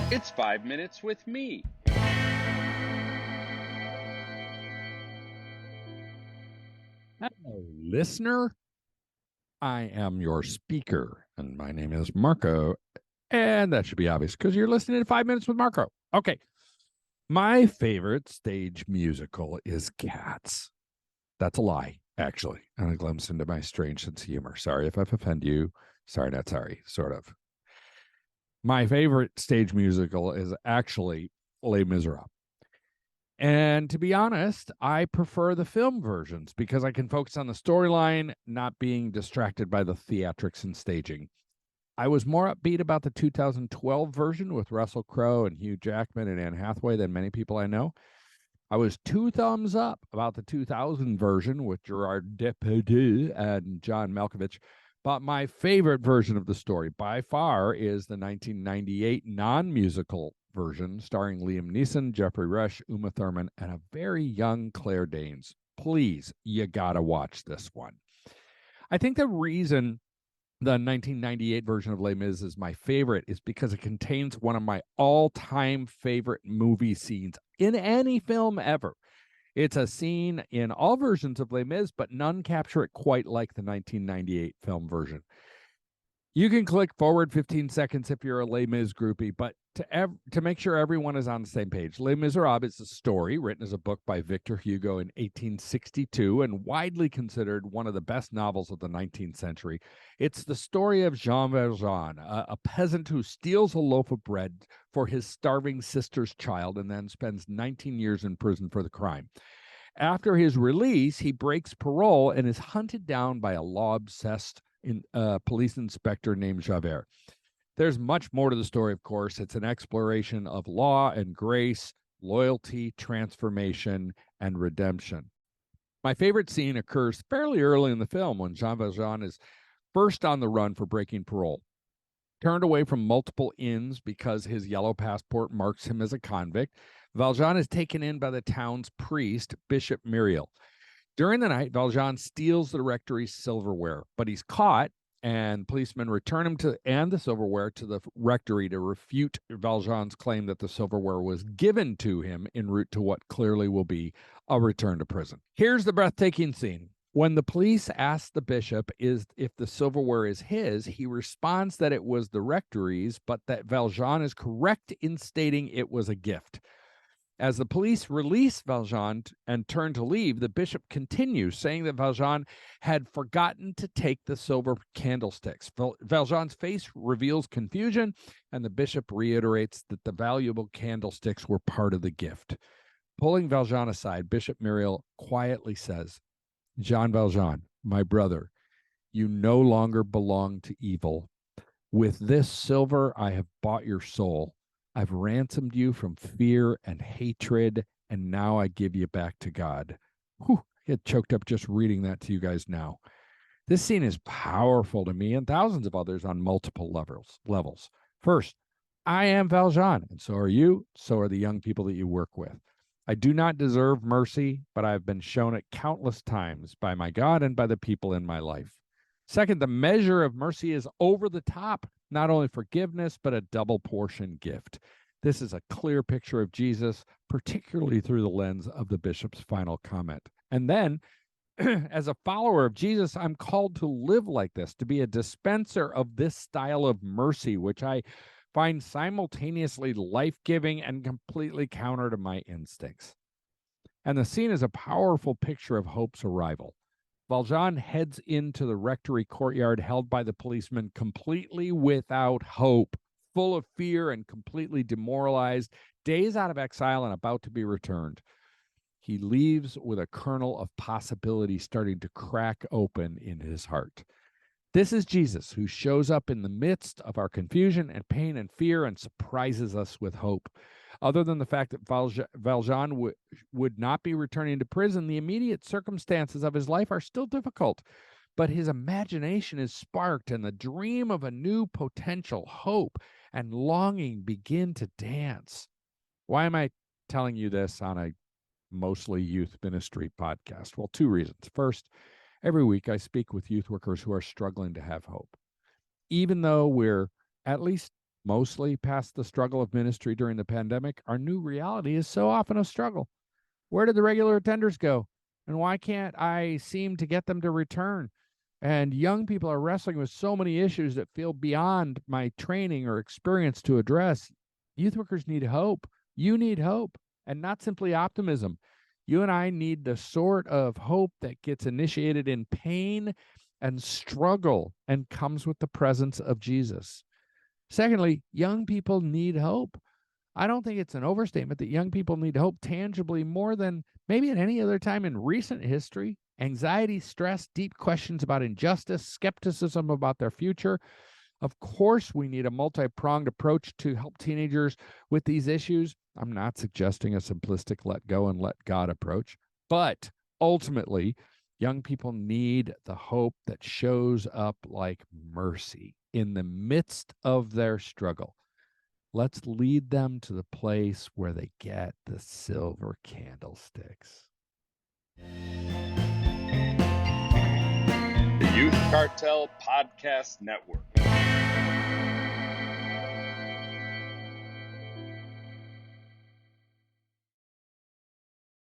It's 5 minutes with me. Hello, listener. I am your speaker, and my name is Marko. And that should be obvious because you're listening to 5 Minutes with Marko. Okay. My favorite stage musical is Cats. That's a lie, actually. And a glimpse into my strange sense of humor. Sorry if I've offended you. Sorry, not sorry, sort of. My favorite stage musical is actually Les Miserables. And to be honest, I prefer the film versions because I can focus on the storyline, not being distracted by the theatrics and staging. I was more upbeat about the 2012 version with Russell Crowe and Hugh Jackman and Anne Hathaway than many people I know. I was 2 thumbs up about the 2000 version with Gerard Depardieu and John Malkovich. But my favorite version of the story by far is the 1998 non-musical version starring Liam Neeson, Jeffrey Rush, Uma Thurman, and a very young Claire Danes. Please, you gotta watch this one. I think the reason the 1998 version of Les Mis is my favorite is because it contains one of my all-time favorite movie scenes in any film ever. It's a scene in all versions of Les Mis, but none capture it quite like the 1998 film version. You can click forward 15 seconds if you're a Les Mis groupie, but to make sure everyone is on the same page, Les Miserables is a story written as a book by Victor Hugo in 1862 and widely considered one of the best novels of the 19th century. It's the story of Jean Valjean, a peasant who steals a loaf of bread for his starving sister's child and then spends 19 years in prison for the crime. After his release, he breaks parole and is hunted down by a law-obsessed police inspector named Javert. There's much more to the story, of course. It's an exploration of law and grace, loyalty, transformation, and redemption. My favorite scene occurs fairly early in the film when Jean Valjean is first on the run for breaking parole. Turned away from multiple inns because his yellow passport marks him as a convict, Valjean is taken in by the town's priest, Bishop Myriel. During the night, Valjean steals the rectory's silverware, but he's caught, and policemen return him and the silverware to the rectory to refute Valjean's claim that the silverware was given to him en route to what clearly will be a return to prison. Here's the breathtaking scene. When the police ask the bishop if the silverware is his, he responds that it was the rectory's, but that Valjean is correct in stating it was a gift. As the police release Valjean and turn to leave, the bishop continues, saying that Valjean had forgotten to take the silver candlesticks. Valjean's face reveals confusion, and the bishop reiterates that the valuable candlesticks were part of the gift. Pulling Valjean aside, Bishop Myriel quietly says, "Jean Valjean, my brother, you no longer belong to evil. With this silver, I have bought your soul. I've ransomed you from fear and hatred, and now I give you back to God." Whew, I get choked up just reading that to you guys now. This scene is powerful to me and thousands of others on multiple levels. First, I am Valjean, and so are you. So are the young people that you work with. I do not deserve mercy, but I've been shown it countless times by my God and by the people in my life. Second, the measure of mercy is over the top, not only forgiveness, but a double portion gift. This is a clear picture of Jesus, particularly through the lens of the bishop's final comment. And then, as a follower of Jesus, I'm called to live like this, to be a dispenser of this style of mercy, which I find simultaneously life-giving and completely counter to my instincts. And the scene is a powerful picture of hope's arrival. Valjean heads into the rectory courtyard held by the policemen completely without hope, full of fear and completely demoralized, days out of exile and about to be returned. He leaves with a kernel of possibility starting to crack open in his heart. This is Jesus, who shows up in the midst of our confusion and pain and fear and surprises us with hope. Other than the fact that Valjean would not be returning to prison, the immediate circumstances of his life are still difficult. But his imagination is sparked, and the dream of a new potential, hope, and longing begin to dance. Why am I telling you this on a mostly youth ministry podcast? Well, 2 reasons. First, every week I speak with youth workers who are struggling to have hope. Even though we're at least mostly past the struggle of ministry during the pandemic, our new reality is so often a struggle. Where did the regular attenders go? And why can't I seem to get them to return? And young people are wrestling with so many issues that feel beyond my training or experience to address. Youth workers need hope. You need hope, and not simply optimism. You and I need the sort of hope that gets initiated in pain and struggle and comes with the presence of Jesus. Secondly, young people need hope. I don't think it's an overstatement that young people need hope tangibly more than maybe at any other time in recent history. Anxiety, stress, deep questions about injustice, skepticism about their future. Of course, we need a multi pronged approach to help teenagers with these issues. I'm not suggesting a simplistic let go and let God approach, but ultimately, young people need the hope that shows up like mercy in the midst of their struggle. Let's lead them to the place where they get the silver candlesticks. The Youth Cartel Podcast Network.